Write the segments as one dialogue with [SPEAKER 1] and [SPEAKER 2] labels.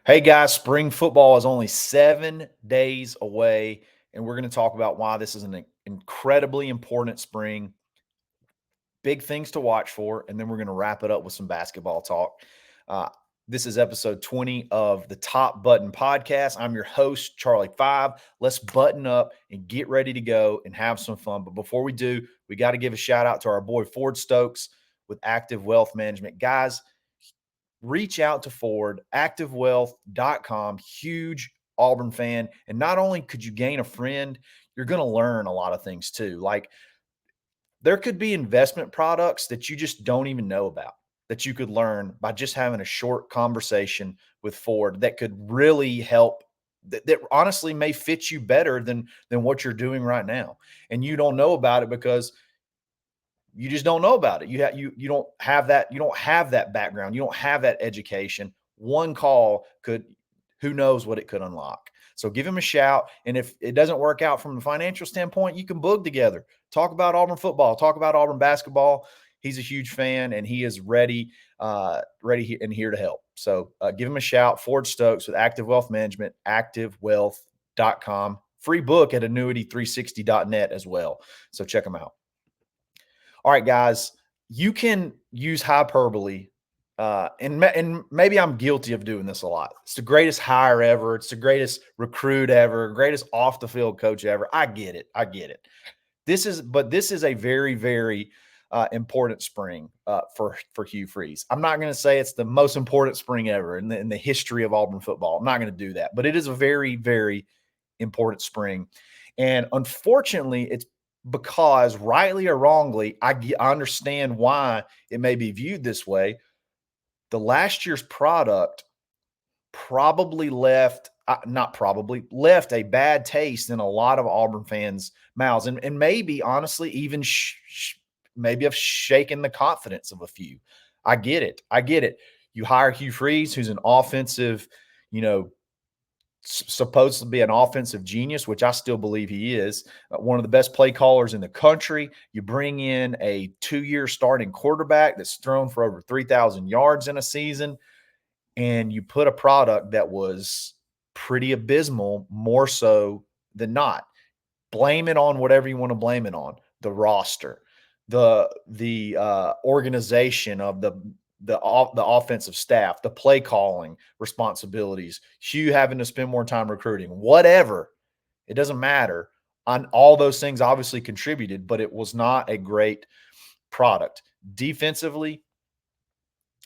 [SPEAKER 1] Hey guys, spring football is only 7 days away, and we're going to talk about why this is an incredibly important spring. Big things to watch for, and then we're going to wrap it up with some basketball talk. Uh, this is episode 20 of the Top Button Podcast. I'm your host, Charlie Five. Let's button up and get ready to go and have some fun. But before we do, we got to give a shout out to our boy Ford Stokes with Active Wealth Management. Guys, reach out to Ford, activewealth.com, huge Auburn fan. And not only could you gain a friend, you're going to learn a lot of things too. Like there could be investment products that you just don't even know about that you could learn by just having a short conversation with Ford that could really help that honestly may fit you better than what you're doing right now. And you don't know about it because you just don't know about it. You don't have that background. You don't have that education. One call could, who knows what it could unlock. So give him a shout. And if it doesn't work out from the financial standpoint, you can book together. Talk about Auburn football. Talk about Auburn basketball. He's a huge fan and he is ready and here to help. So give him a shout. Ford Stokes with Active Wealth Management, activewealth.com. Free book at annuity360.net as well. So check them out. All right, guys, you can use hyperbole, and maybe I'm guilty of doing this a lot. It's the greatest hire ever. It's the greatest recruit ever, greatest off the field coach ever. I get it. This is a very, very important spring for Hugh Freeze. I'm not going to say it's the most important spring ever in the history of Auburn football. I'm not going to do that, but it is a very, very important spring. And unfortunately, it's because rightly or wrongly, I understand why it may be viewed this way. The last year's product probably left, not probably, left a bad taste in a lot of Auburn fans' mouths, and maybe honestly even maybe have shaken the confidence of a few. I get it. You hire Hugh Freeze, who's an offensive, supposed to be an offensive genius, which I still believe he is, one of the best play callers in the country. You bring in a 2-year starting quarterback that's thrown for over 3,000 yards in a season, and you put a product that was pretty abysmal, more so than not. Blame it on whatever you want to blame it on. The roster, the organization of the offensive staff, the play calling responsibilities, Hugh having to spend more time recruiting, whatever. It doesn't matter. On all those things obviously contributed, but it was not a great product. Defensively,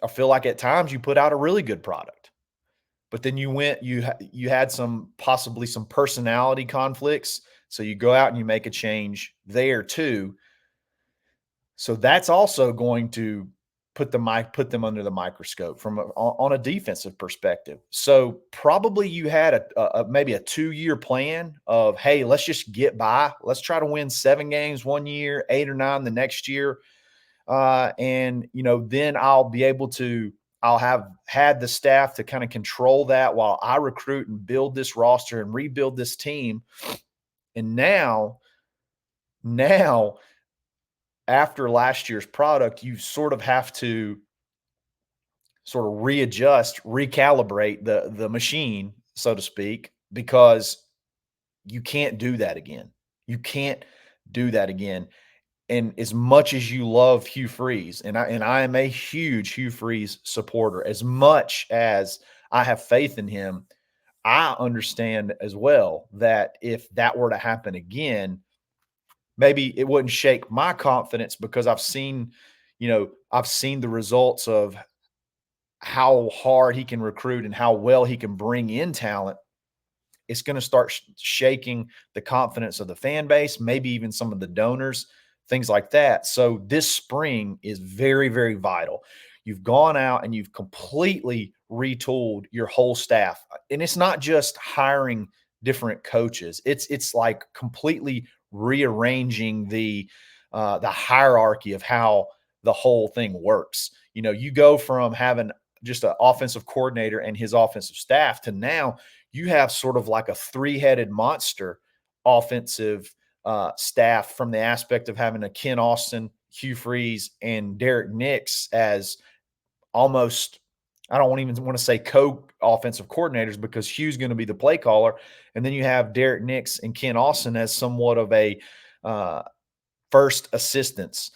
[SPEAKER 1] I feel like at times you put out a really good product, but then you had possibly some personality conflicts. So you go out and you make a change there too. So that's also going to put them under the microscope on a defensive perspective. So probably you had maybe a 2-year plan of, hey, let's just get by. Let's try to win 7 games one year, 8 or 9 the next year. And then I'll have had the staff to kind of control that while I recruit and build this roster and rebuild this team. And now after last year's product, you sort of have to sort of readjust, recalibrate the machine, so to speak, because you can't do that again. You can't do that again. And as much as you love Hugh Freeze, and I am a huge Hugh Freeze supporter, as much as I have faith in him, I understand as well that if that were to happen again, maybe it wouldn't shake my confidence because I've seen the results of how hard he can recruit and how well he can bring in talent. It's going to start shaking the confidence of the fan base, maybe even some of the donors, things like that. So this spring is very, very vital. You've gone out and you've completely retooled your whole staff. And it's not just hiring different coaches. It's like completely rearranging the hierarchy of how the whole thing works. You go from having just an offensive coordinator and his offensive staff to now you have sort of like a 3-headed monster offensive staff from the aspect of having a Ken Austin, Hugh Freeze, and Derek Nix as almost I don't even want to say co-offensive coordinators because Hugh's going to be the play caller, and then you have Derek Nix and Ken Austin as somewhat of a uh, first assistants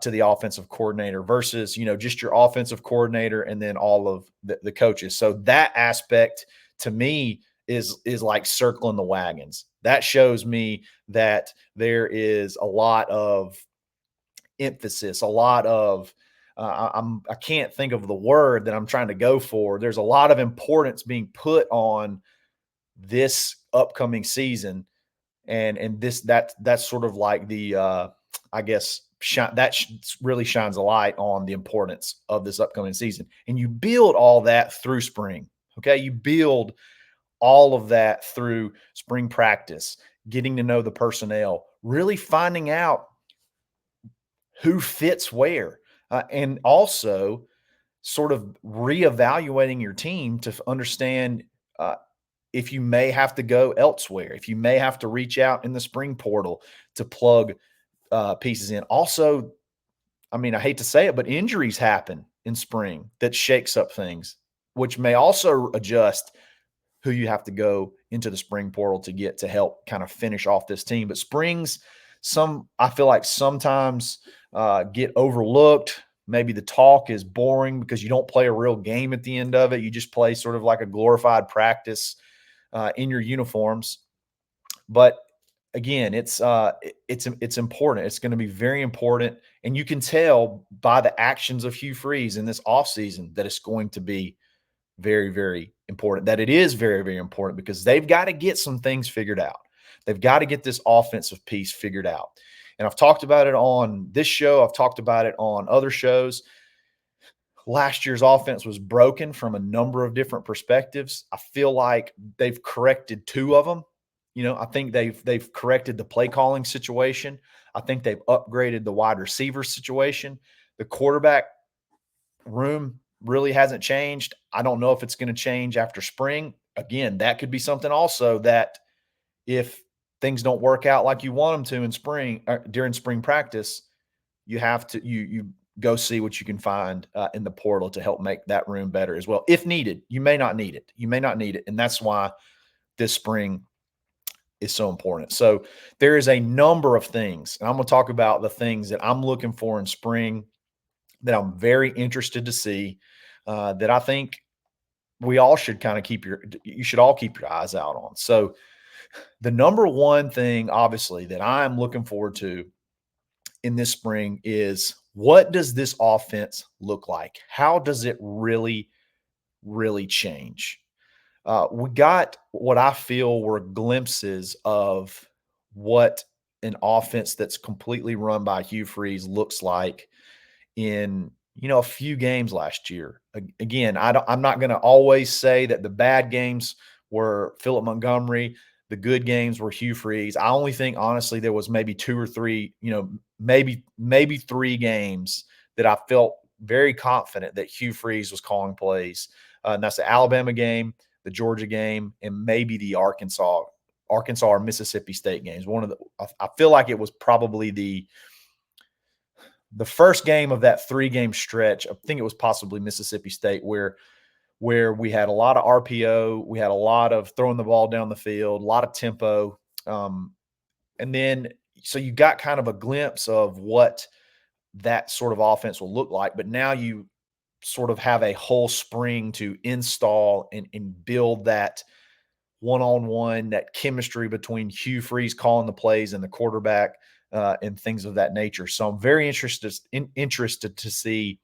[SPEAKER 1] to the offensive coordinator versus just your offensive coordinator and then all of the coaches. So that aspect to me is like circling the wagons. That shows me that there is a lot of emphasis, a lot of I can't think of the word that I'm trying to go for. There's a lot of importance being put on this upcoming season, and that's sort of like the I guess really shines a light on the importance of this upcoming season. And you build all that through spring. Okay, you build all of that through spring practice, getting to know the personnel, really finding out who fits where, and also sort of reevaluating your team to understand uh, if you may have to go elsewhere, if you may have to reach out in the spring portal to plug pieces in. Also, I mean, I hate to say it, but injuries happen in spring that shakes up things, which may also adjust who you have to go into the spring portal to get to help kind of finish off this team. But springs, I feel like sometimes get overlooked. Maybe the talk is boring because you don't play a real game at the end of it. You just play sort of like a glorified practice in your uniforms. But again, it's important. It's going to be very important, and you can tell by the actions of Hugh Freeze in this offseason that it's going to be very, very important. That it is very, very important because they've got to get some things figured out. They've got to get this offensive piece figured out. And I've talked about it on this show. I've talked about it on other shows. Last year's offense was broken from a number of different perspectives. I feel like they've corrected two of them. I think they've corrected the play calling situation. I think they've upgraded the wide receiver situation. The quarterback room really hasn't changed. I don't know if it's going to change after spring. Again, that could be something also that if things don't work out like you want them to in spring during spring practice, you have to you go see what you can find in the portal to help make that room better as well. If needed, you may not need it. You may not need it, and that's why this spring is so important. So there is a number of things, and I'm going to talk about the things that I'm looking for in spring that I'm very interested to see. That I think we all should kind of you should all keep your eyes out on. So the number one thing, obviously, that I'm looking forward to in this spring is what does this offense look like? How does it really, really change? We got what I feel were glimpses of what an offense that's completely run by Hugh Freeze looks like in a few games last year. Again, I'm not going to always say that the bad games were Philip Montgomery, the good games were Hugh Freeze. I only think honestly there was maybe two or three, maybe three games that I felt very confident that Hugh Freeze was calling plays, and that's the Alabama game, the Georgia game, and maybe the Arkansas or Mississippi State games. I feel like it was probably the first game of that 3-game stretch. I think it was possibly Mississippi State where we had a lot of RPO, we had a lot of throwing the ball down the field, a lot of tempo. And then so you got kind of a glimpse of what that sort of offense will look like. But now you sort of have a whole spring to install and build that one-on-one, that chemistry between Hugh Freeze calling the plays and the quarterback, and things of that nature. So I'm very interested to see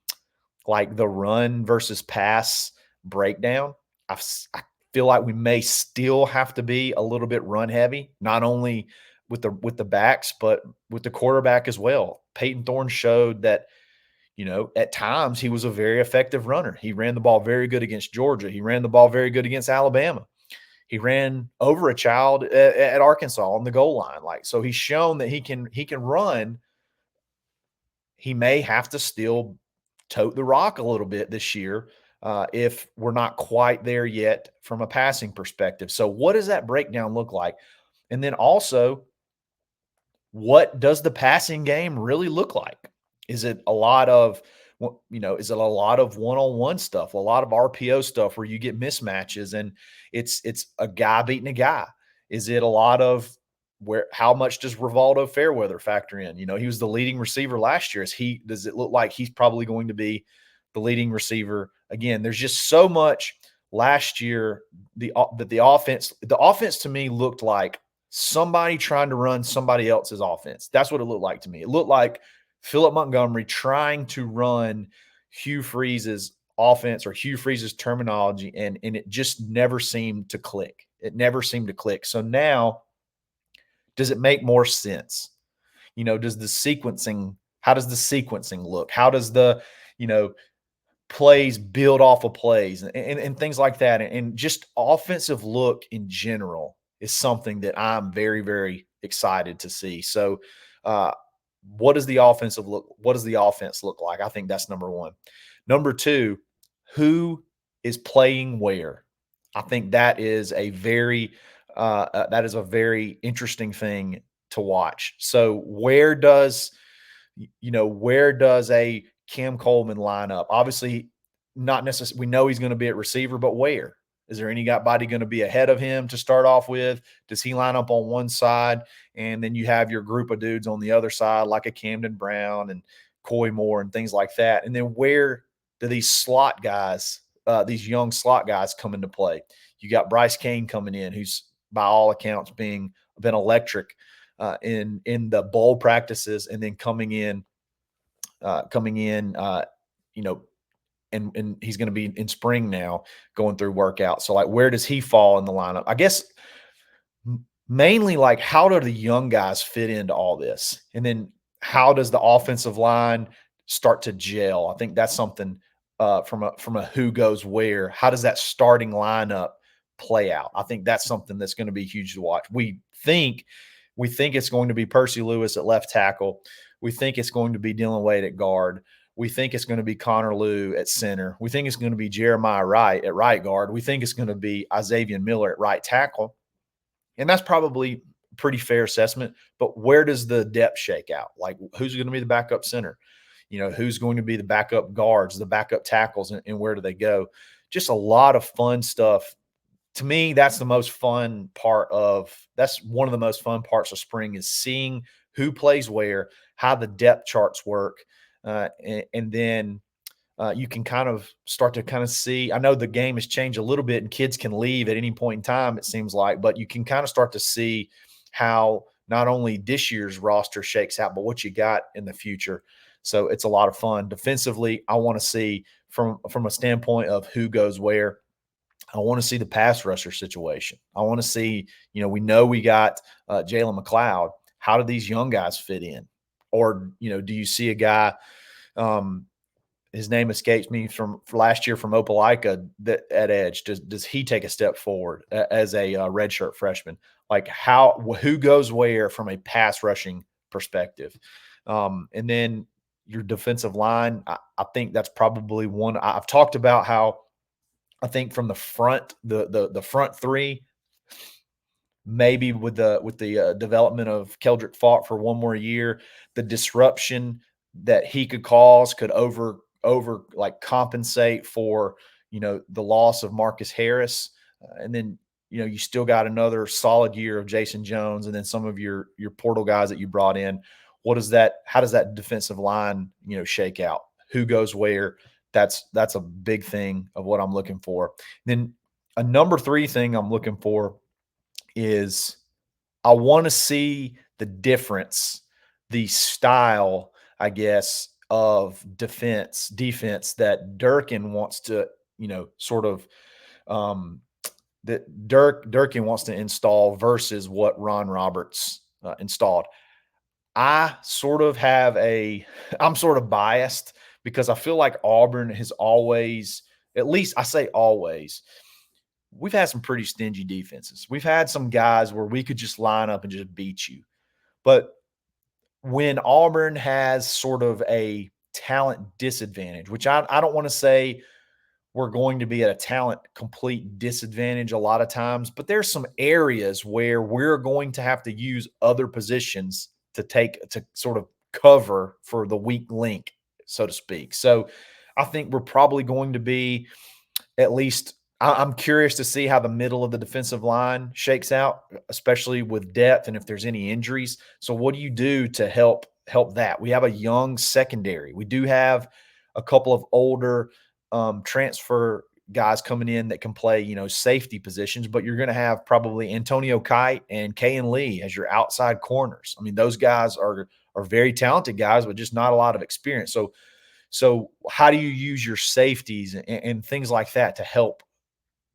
[SPEAKER 1] like the run versus pass breakdown. I feel like we may still have to be a little bit run heavy, not only with the backs, but with the quarterback as well. Peyton Thorne showed that, at times he was a very effective runner. He ran the ball very good against Georgia. He ran the ball very good against Alabama. He ran over a child at Arkansas on the goal line. So he's shown that he can run. He may have to still tote the rock a little bit this year if we're not quite there yet from a passing perspective. So what does that breakdown look like? And then also, what does the passing game really look like? Is it a lot of Is it a lot of one-on-one stuff, a lot of RPO stuff where you get mismatches and it's a guy beating a guy? Is it a lot of how much does Rivaldo Fairweather factor in? He was the leading receiver last year. Does it look like he's probably going to be the leading receiver again? There's just so much last year. The offense to me looked like somebody trying to run somebody else's offense. That's what it looked like to me. It looked like Philip Montgomery trying to run Hugh Freeze's offense or Hugh Freeze's terminology, and it just never seemed to click. It never seemed to click. So now, does it make more sense? Does the sequencing, how does the sequencing look? How does the, plays build off of plays and things like that? And just offensive look in general is something that I'm very, very excited to see. So, what does the offense look like? I think that's number one. Number two, who is playing where? I think that is a very interesting thing to watch. So where does a Cam Coleman line up? Obviously, not necessarily. We know he's going to be at receiver, but where? Is there anybody going to be ahead of him to start off with? Does he line up on one side, and then you have your group of dudes on the other side, like a Camden Brown and Coy Moore and things like that? And then where do these slot guys, these young slot guys, come into play? You got Bryce Kane coming in, who's by all accounts been electric in the bowl practices, and then coming in, and he's going to be in spring now going through workouts. So like, where does he fall in the lineup? I guess mainly like, how do the young guys fit into all this? And then how does the offensive line start to gel? I think that's something from a who goes where. How does that starting lineup play out? I think that's something that's going to be huge to watch. We think it's going to be Percy Lewis at left tackle. We think it's going to be Dylan Wade at guard. We think it's going to be Connor Lew at center. We think it's going to be Jeremiah Wright at right guard. We think it's going to be Isaiah Miller at right tackle. And that's probably a pretty fair assessment. But where does the depth shake out? Like, who's going to be the backup center? Who's going to be the backup guards, the backup tackles, and where do they go? Just a lot of fun stuff. To me, that's one of the most fun parts of spring, is seeing who plays where, how the depth charts work. And then you can kind of start to see. I know the game has changed a little bit and kids can leave at any point in time, it seems like, but you can kind of start to see how not only this year's roster shakes out, but what you got in the future. So it's a lot of fun. Defensively, I want to see from a standpoint of who goes where. I want to see the pass rusher situation. I want to see, we know we got Jalen McLeod. How do these young guys fit in? Or, do you see a guy, his name escapes me, from last year from Opelika, that at edge? Does he take a step forward as a redshirt freshman? Like, who goes where from a pass rushing perspective? And then your defensive line, I think that's probably one. I've talked about how I think from the front, the front three, maybe with the development of Keldrick Falk for one more year, the disruption that he could cause could over like compensate for the loss of Marcus Harris, and then you still got another solid year of Jason Jones, and then some of your portal guys that you brought in. How does that defensive line shake out? Who goes where? That's a big thing of what I'm looking for. Then a number three thing I'm looking for is I want to see the difference, the style, I guess, of defense that Durkin wants to, sort of that Durkin wants to install versus what Ron Roberts installed. I'm sort of biased because I feel like Auburn has always, at least I say always, we've had some pretty stingy defenses. We've had some guys where we could just line up and just beat you. But when Auburn has sort of a talent disadvantage, which I don't want to say we're going to be at a talent complete disadvantage a lot of times, but there's some areas where we're going to have to use other positions to sort of cover for the weak link, so to speak. So I think we're probably going to be at least I'm curious to see how the middle of the defensive line shakes out, especially with depth and if there's any injuries. So what do you do to help that? We have a young secondary. We do have a couple of older transfer guys coming in that can play, safety positions, but you're going to have probably Antonio Kite and Kayan Lee as your outside corners. I mean, those guys are very talented guys, but just not a lot of experience. So how do you use your safeties and things like that to help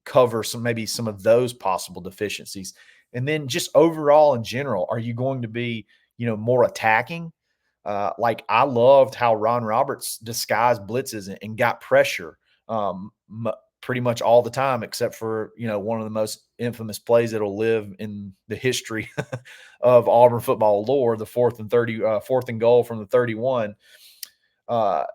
[SPEAKER 1] cover maybe some of those possible deficiencies? And then just overall in general, are you going to be, more attacking? Like I loved how Ron Roberts disguised blitzes and got pressure pretty much all the time, except for, one of the most infamous plays that'll live in the history of Auburn football lore, the 4th and goal from the 31. Uh,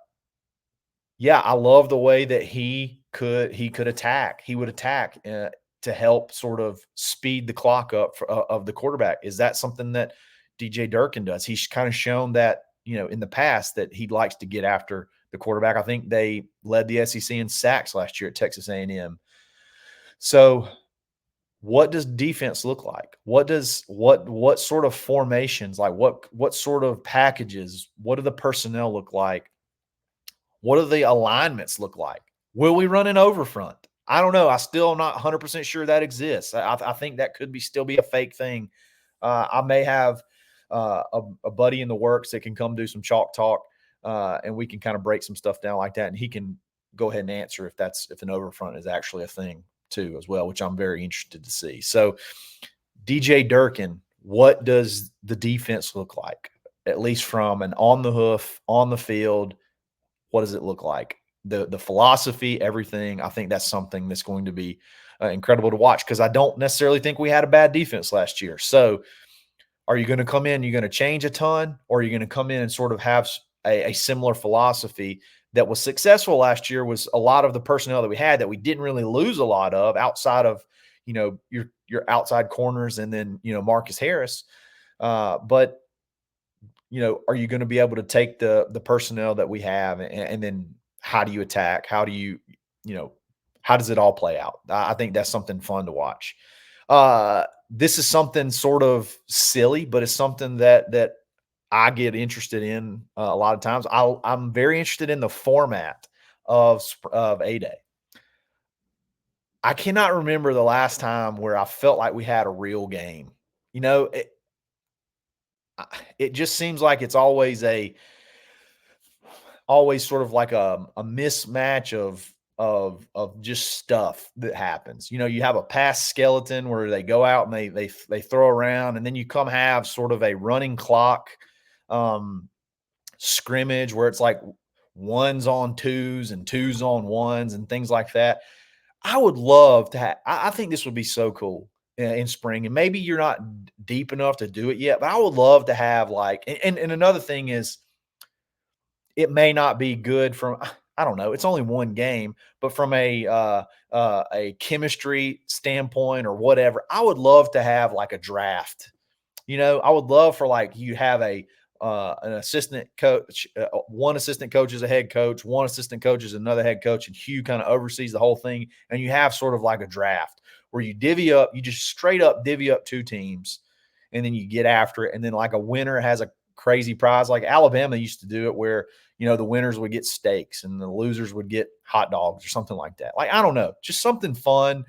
[SPEAKER 1] yeah, I love the way that he could attack. He would attack to help sort of speed the clock up of the quarterback. Is that something that DJ Durkin does? He's kind of shown that, in the past that he likes to get after the quarterback. I think they led the SEC in sacks last year at Texas A&M. So what does defense look like? What sort of formations, like what sort of packages, what do the personnel look like? What do the alignments look like? Will we run an overfront? I don't know. I still am not 100% sure that exists. I think that could still be a fake thing. I may have a buddy in the works that can come do some chalk talk, and we can kind of break some stuff down like that, and he can go ahead and answer if an overfront is actually a thing too as well, which I'm very interested to see. So DJ Durkin, what does the defense look like? At least from an on the hoof, on the field, what does it look like? The philosophy, everything. I think that's something that's going to be incredible to watch because I don't necessarily think we had a bad defense last year. So are you going to come in, you're going to change a ton, or are you going to come in and sort of have a similar philosophy that was successful last year? Was a lot of the personnel that we had that we didn't really lose a lot of outside of, your outside corners and then, Marcus Harris. But are you going to be able to take the personnel that we have and then how do you attack? How do how does it all play out? I think that's something fun to watch. This is something sort of silly, but it's something that I get interested in a lot of times. I'm very interested in the format of A-Day. I cannot remember the last time where I felt like we had a real game. It just seems like it's always sort of like a mismatch of just stuff that happens. You have a pass skeleton where they go out and they throw around, and then you come have sort of a running clock scrimmage where it's like ones on twos and twos on ones and things like that. I would love to have. I think this would be so cool in spring, and maybe you're not deep enough to do it yet, but I would love to have and another thing is it may not be good from I don't know, it's only one game, but from a chemistry standpoint or whatever, I would love to have like a draft. I would love for you have an assistant coach, one assistant coach is a head coach, one assistant coach is another head coach, and Hugh kind of oversees the whole thing, and you have sort of like a draft where you just straight up divvy up two teams, and then you get after it, and then like a winner has a crazy prize. Like Alabama used to do it where, the winners would get steaks and the losers would get hot dogs or something like that. Like, I don't know, just something fun,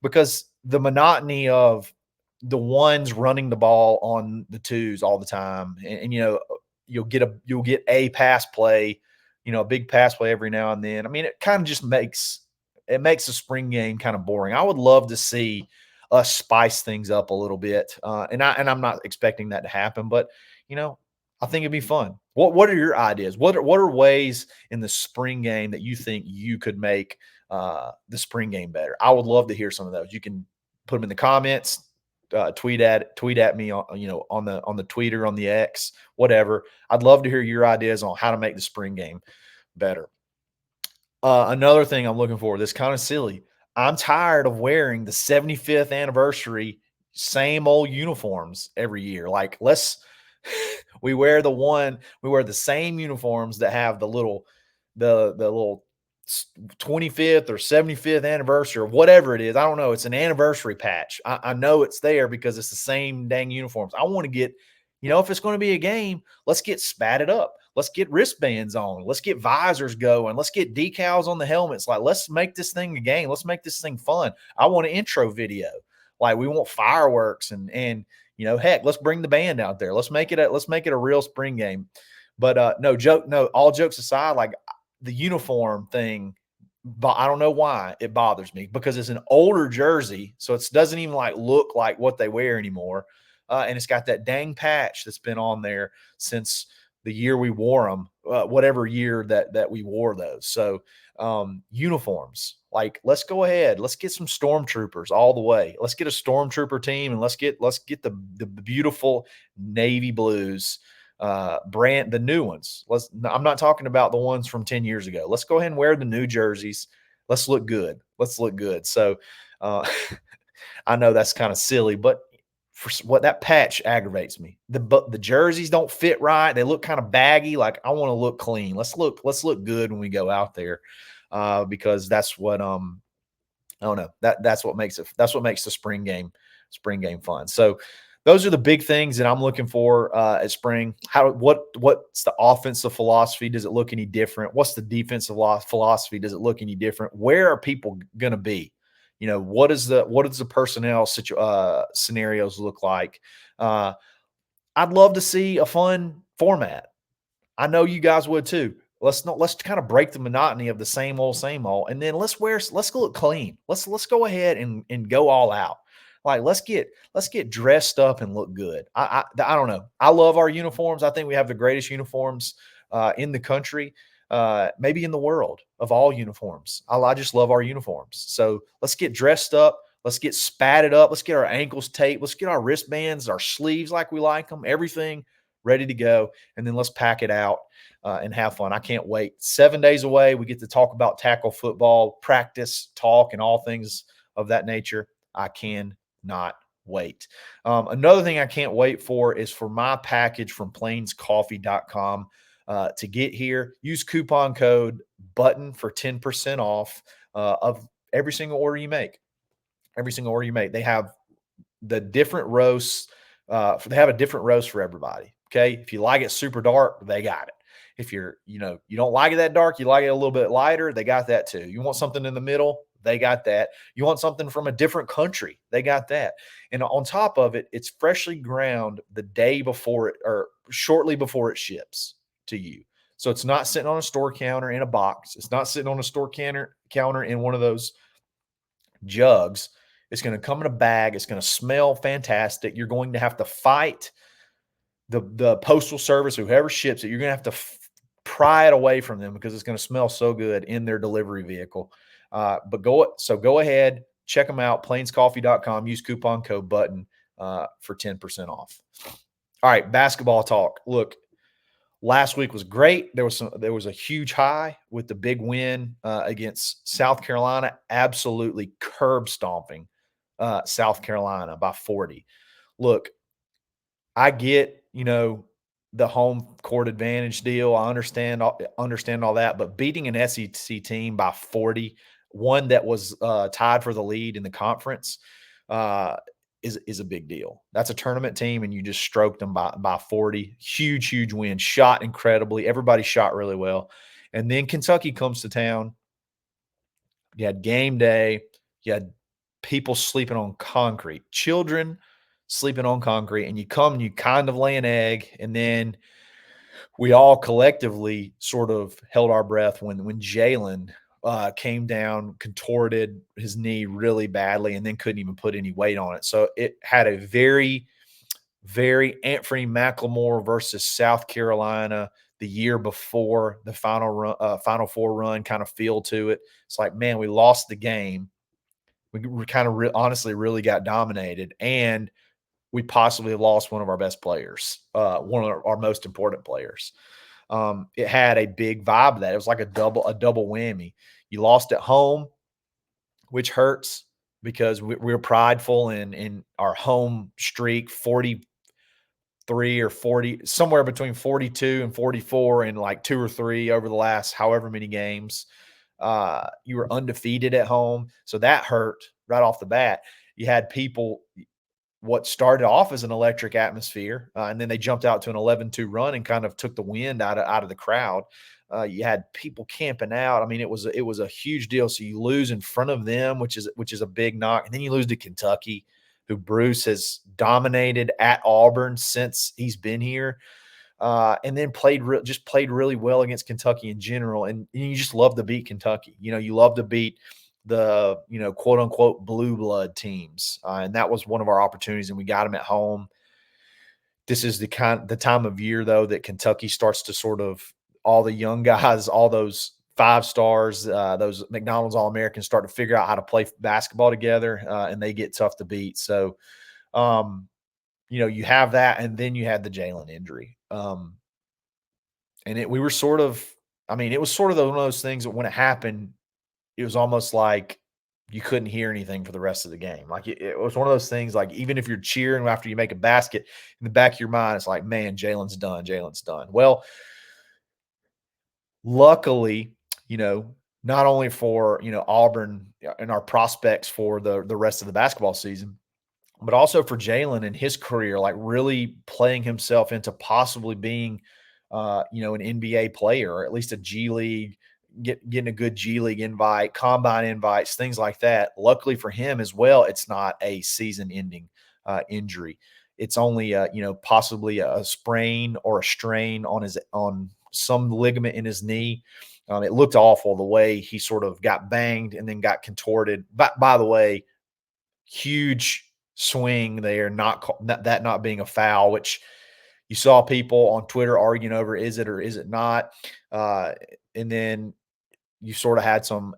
[SPEAKER 1] because the monotony of the ones running the ball on the twos all the time. And you'll get a pass play, a big pass play every now and then. I mean, it kind of just makes the spring game kind of boring. I would love to see us spice things up a little bit. And I'm not expecting that to happen, but I think it'd be fun. What are your ideas? What are ways in the spring game that you think you could make the spring game better? I would love to hear some of those. You can put them in the comments, tweet at me on on the Twitter, on the X, whatever. I'd love to hear your ideas on how to make the spring game better. Another thing I'm looking for, this kind of silly. I'm tired of wearing the 75th anniversary same old uniforms every year. Like, We wear the same uniforms that have the little 25th or 75th anniversary or whatever it is. I don't know. It's an anniversary patch. I know it's there because it's the same dang uniforms. I want to get, if it's going to be a game, let's get spatted up. Let's get wristbands on. Let's get visors going. Let's get decals on the helmets. Like, let's make this thing a game. Let's make this thing fun. I want an intro video. Like, we want fireworks and heck, let's bring the band out there. Let's make it a real spring game. But no, all jokes aside, like the uniform thing, but I don't know why it bothers me, because it's an older jersey, so it doesn't even like look like what they wear anymore, and it's got that dang patch that's been on there since the year we wore them, whatever year that we wore those. So uniforms, like, let's go ahead, let's get some stormtroopers all the way. Let's get a stormtrooper team, and let's get the beautiful navy blues brand, the new ones. I'm not talking about the ones from 10 years ago. Let's go ahead and wear the new jerseys. Let's look good. So I know that's kind of silly, but for what, that patch aggravates me. The jerseys don't fit right. They look kind of baggy. Like, I want to look clean. Let's look good when we go out there, because that's what I don't know. That's what makes the spring game fun. So those are the big things that I'm looking for at spring. What's the offensive philosophy? Does it look any different? What's the defensive philosophy? Does it look any different? Where are people going to be? What does the personnel scenarios look like? I'd love to see a fun format. I know you guys would too. Let's kind of break the monotony of the same old, and then let's look clean. Let's go ahead and go all out. Like, let's get dressed up and look good. I don't know. I love our uniforms. I think we have the greatest uniforms in the country, maybe in the world, of all uniforms. I just love our uniforms. So let's get dressed up. Let's get spatted up. Let's get our ankles taped. Let's get our wristbands, our sleeves like we like them, everything ready to go. And then let's pack it out and have fun. I can't wait. 7 days away. We get to talk about tackle football, practice, talk, and all things of that nature. I cannot wait. Another thing I can't wait for is for my package from plainscoffee.com to get here. Use coupon code BUTTON for 10% off of every single order you make. They have the different roasts. They have a different roast for everybody. Okay. If you like it super dark, they got it. If you don't like it that dark, you like it a little bit lighter, they got that too. You want something in the middle, they got that. You want something from a different country, they got that. And on top of it, it's freshly ground the day before it, or shortly before it ships to you. So it's not sitting on a store counter in a box. It's not sitting on a store counter in one of those jugs. It's going to come in a bag. It's going to smell fantastic. You're going to have to fight the postal service, whoever ships it. You're going to have to pry it away from them because it's going to smell so good in their delivery vehicle. But go ahead, check them out, plainscoffee.com. Use coupon code BUTTON for 10% off. All right, basketball talk. Look, last week was great. There was a huge high with the big win against South Carolina, absolutely curb stomping South Carolina by 40. Look, I get, the home court advantage deal. I understand all that, but beating an SEC team by 40, one that was tied for the lead in the conference, is a big deal. That's a tournament team, and you just stroked them by 40. Huge win. Shot incredibly. Everybody shot really well. And then Kentucky comes to town. You had game day. You had people sleeping on concrete, children sleeping on concrete, and you come and you kind of lay an egg, and then we all collectively sort of held our breath when Jaylin came down, contorted his knee really badly, and then couldn't even put any weight on it. So it had a very, very Anthony McLemore versus South Carolina the year before the Final Four run kind of feel to it. It's like, man, we lost the game. We kind of honestly really got dominated, and we possibly lost one of our best players, one of our most important players. It had a big vibe of that. It was like a double whammy. You lost at home, which hurts because we're prideful in our home streak. 40 43 or 40, somewhere between 42 and 44 in like 2 or 3 over the last however many games. You were undefeated at home, so that hurt right off the bat. You had people what started off as an electric atmosphere, and then they jumped out to an 11-2 run and kind of took the wind out of the crowd. You had people camping out. I mean, it was a huge deal. So you lose in front of them, which is a big knock, and then you lose to Kentucky, who Bruce has dominated at Auburn since he's been here, and then just played really well against Kentucky in general. And you just love to beat Kentucky. You love to beat the quote unquote blue blood teams, and that was one of our opportunities, and we got them at home. This is the time of year though that Kentucky starts to sort of all the young guys, all those 5 stars, those McDonald's All-Americans start to figure out how to play basketball together, and they get tough to beat. So, you have that, and then you had the Jaylin injury, and we were sort of, I mean, it was sort of one of those things that when it happened, it was almost like you couldn't hear anything for the rest of the game. Like it was one of those things, like even if you're cheering after you make a basket, in the back of your mind, it's like, man, Jalen's done. Jalen's done. Well, luckily, not only for, Auburn and our prospects for the rest of the basketball season, but also for Jaylin and his career, like really playing himself into possibly being, an NBA player, or at least a G League, getting a good G League invite, combine invites, things like that. Luckily for him as well, it's not a season-ending injury. It's only, possibly a sprain or a strain on some ligament in his knee. It looked awful the way he sort of got banged and then got contorted. By the way, huge swing there, not being a foul, which you saw people on Twitter arguing over, is it or is it not? And then you sort of had some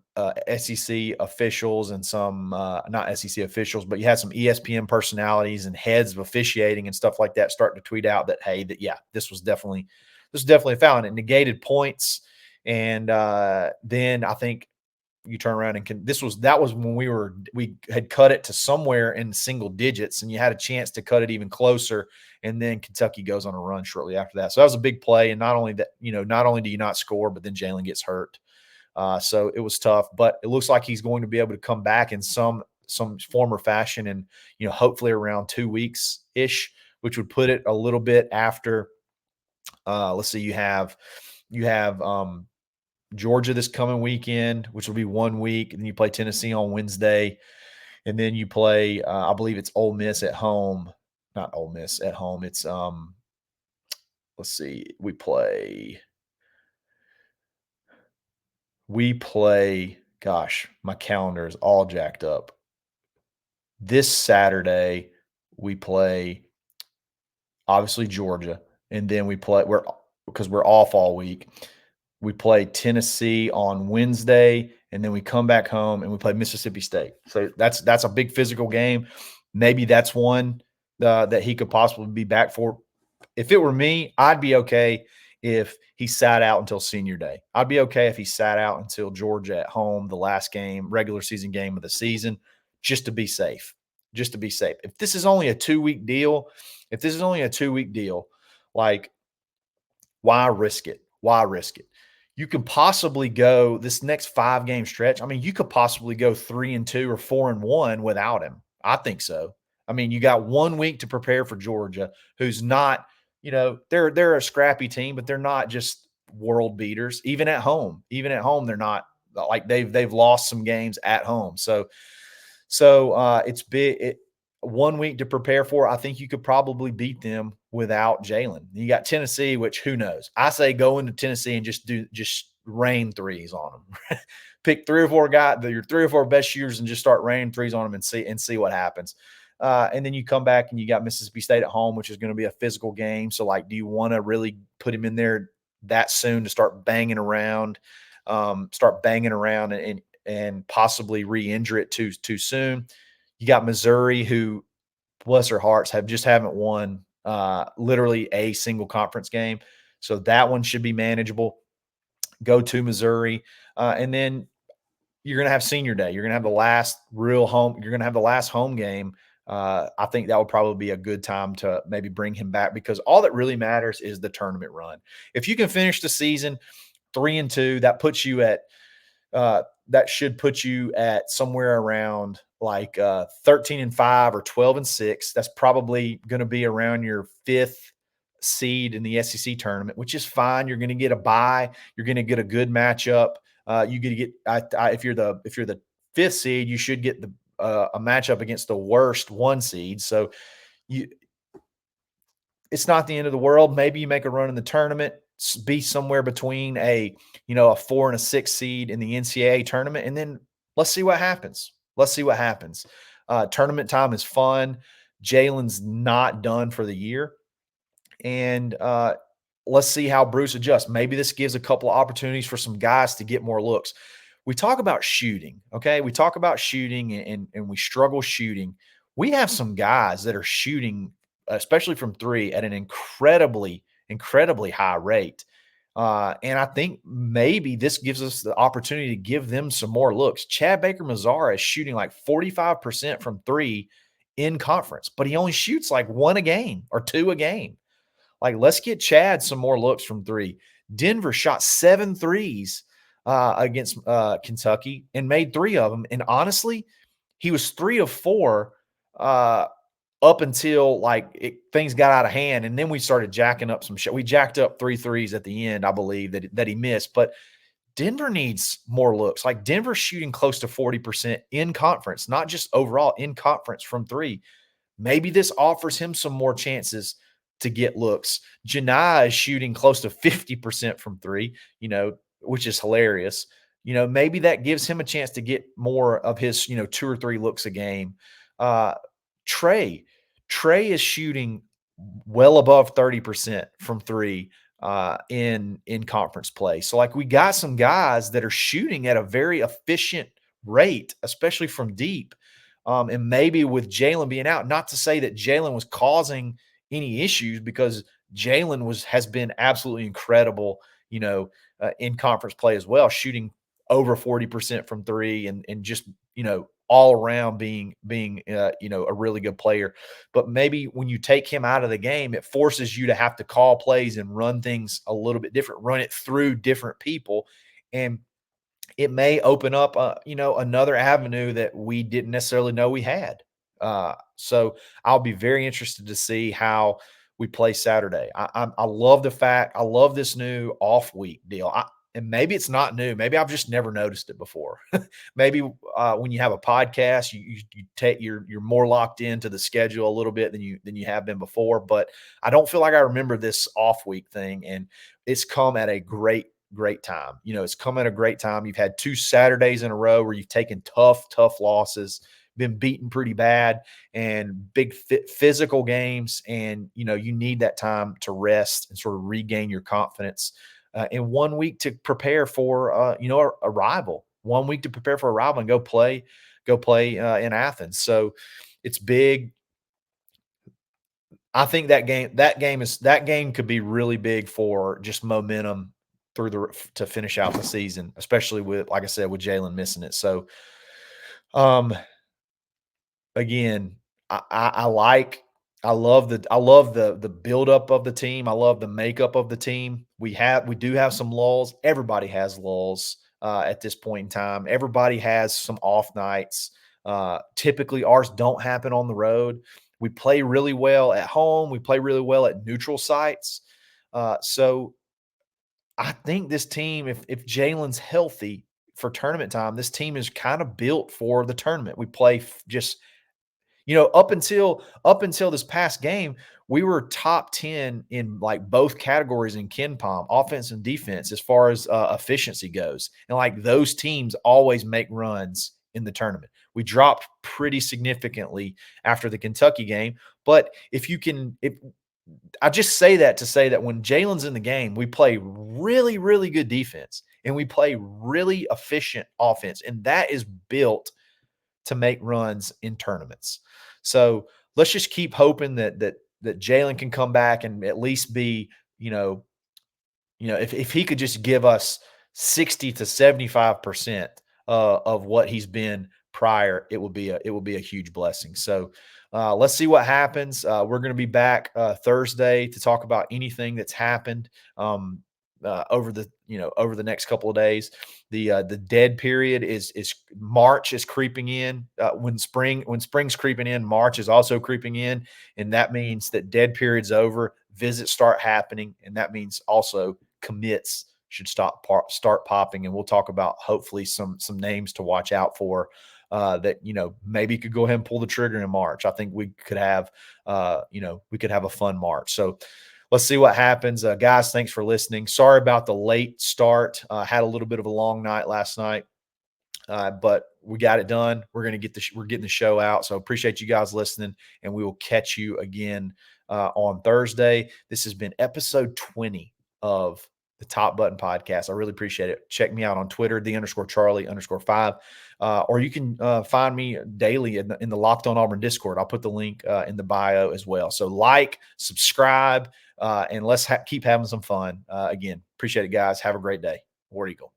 [SPEAKER 1] SEC officials and some not SEC officials, but you had some ESPN personalities and heads of officiating and stuff like that starting to tweet out that, hey, this was definitely a foul, and it negated points. And then I think you turn around and that was when we had cut it to somewhere in single digits, and you had a chance to cut it even closer. And then Kentucky goes on a run shortly after that. So that was a big play. And not only that, not only do you not score, but then Jaylin gets hurt. So it was tough, but it looks like he's going to be able to come back in some form or fashion, and hopefully around 2 weeks ish, which would put it a little bit after. Let's see, you have Georgia this coming weekend, which will be 1 week, and then you play Tennessee on Wednesday, and then you play, I believe it's Ole Miss at home. Not Ole Miss at home. It's let's see, we play. Gosh, my calendar is all jacked up. This Saturday, we play obviously Georgia, and then because we're off all week. We play Tennessee on Wednesday, and then we come back home and we play Mississippi State. So that's a big physical game. Maybe that's one that he could possibly be back for. If it were me, I'd be okay if he sat out until senior day. I'd be okay if he sat out until Georgia at home, the last game, regular season game of the season, just to be safe. Just to be safe. If this is only a 2-week deal, like, why risk it? Why risk it? You could possibly go this next 5-game stretch. I mean, you could possibly go 3-2 or 4-1 without him. I think so. I mean, you got 1 week to prepare for Georgia, who's not, they're a scrappy team, but they're not just world beaters. Even at home, they're not, like, they've lost some games at home. So it's big. 1 week to prepare for. I think you could probably beat them without Jaylin. You got Tennessee, which who knows? I say go into Tennessee and just rain threes on them. Pick 3 or 4 guys, your 3 or 4 best shooters, and just start raining threes on them and see what happens. And then you come back and you got Mississippi State at home, which is going to be a physical game. So, like, do you want to really put him in there that soon to start banging around and possibly re-injure it too soon? You got Missouri, who, bless their hearts, haven't won literally a single conference game. So that one should be manageable. Go to Missouri. And then you're going to have senior day. You're going to have the last home game I think that would probably be a good time to maybe bring him back, because all that really matters is the tournament run. If you can finish the season 3-2, that puts you at that should put you at somewhere around like 13-5 or 12-6. That's probably going to be around your fifth seed in the SEC tournament, which is fine. You're going to get a bye. You're going to get a good matchup. You get to get if you're the fifth seed, you should get a matchup against the worst one seed. So you it's not the end of the world. Maybe you make a run in the tournament, be somewhere between a 4 and a 6 seed in the NCAA tournament, and then let's see what happens. Let's see what happens. Tournament time is fun. Jaylin's not done for the year, and let's see how Bruce adjusts. Maybe this gives a couple of opportunities for some guys to get more looks. We talk about shooting, okay? We talk about shooting and we struggle shooting. We have some guys that are shooting, especially from three, at an incredibly high rate. And I think maybe this gives us the opportunity to give them some more looks. Chad Baker-Mazara is shooting like 45% from three in conference, but he only shoots like one a game or two a game. Like, let's get Chad some more looks from three. Denver shot 7 threes against Kentucky and made 3 of them. And honestly, he was 3 of 4 up until things got out of hand. And then we started jacking up some shit. We jacked up 3 threes at the end, I believe, that he missed. But Denver needs more looks. Like, Denver's shooting close to 40% in conference, not just overall, in conference from three. Maybe this offers him some more chances to get looks. Janai is shooting close to 50% from three, which is hilarious. Maybe that gives him a chance to get more of his, 2 or 3 looks a game. Trey is shooting well above 30% from three in conference play. So, like, we got some guys that are shooting at a very efficient rate, especially from deep. And maybe with Jaylin being out, not to say that Jaylin was causing any issues, because Jaylin has been absolutely incredible, in conference play as well, shooting over 40% from three and just, all around being a really good player. But maybe when you take him out of the game, it forces you to have to call plays and run things a little bit different, run it through different people. And it may open up, another avenue that we didn't necessarily know we had. So I'll be very interested to see how we play Saturday. I love I love this new off week deal. And maybe it's not new. Maybe I've just never noticed it before. Maybe when you have a podcast, you're more locked into the schedule a little bit than you have been before. But I don't feel like I remember this off week thing, and it's come at a great time. It's come at a great time. You've had 2 Saturdays in a row where you've taken tough losses, been beaten pretty bad, and big physical games. And, you need that time to rest and sort of regain your confidence. And 1 week to prepare for, a rival. 1 week to prepare for a rival and go play in Athens. So it's big. I think that game could be really big for just momentum to finish out the season, especially with, like I said, with Jaylin missing it. So, again, I love the buildup of the team. I love the makeup of the team. We do have some lulls. Everybody has lulls at this point in time. Everybody has some off nights. Typically, ours don't happen on the road. We play really well at home. We play really well at neutral sites. So I think this team, if Jaylin's healthy for tournament time, this team is kind of built for the tournament. We play just up until this past game, we were top 10 in like both categories in KenPom, offense and defense, as far as efficiency goes. And like, those teams always make runs in the tournament. We dropped pretty significantly after the Kentucky game, but if I just say that to say that when Jaylin's in the game, we play really, really good defense and we play really efficient offense, and that is built to make runs in tournaments. So let's just keep hoping that Jaylin can come back and at least be, if he could just give us 60 to 75% of what he's been prior, it will be a huge blessing. So let's see what happens. We're going to be back Thursday to talk about anything that's happened over the next couple of days. The dead period is March is creeping in. When spring's creeping in, March is also creeping in, and that means that dead period's over. Visits start happening, and that means also commits should start popping. And we'll talk about hopefully some names to watch out for. That maybe could go ahead and pull the trigger in March. I think we could have a fun March. So let's see what happens. Guys, thanks for listening. Sorry about the late start. Had a little bit of a long night last night, but we got it done. We're getting the show out. So appreciate you guys listening, and we will catch you again on Thursday. This has been episode 20 of the Top Button Podcast. I really appreciate it. Check me out on Twitter, _Charlie_5. Or you can find me daily in the Locked On Auburn Discord. I'll put the link in the bio as well. So subscribe, and let's keep having some fun. Again, appreciate it, guys. Have a great day. War Eagle.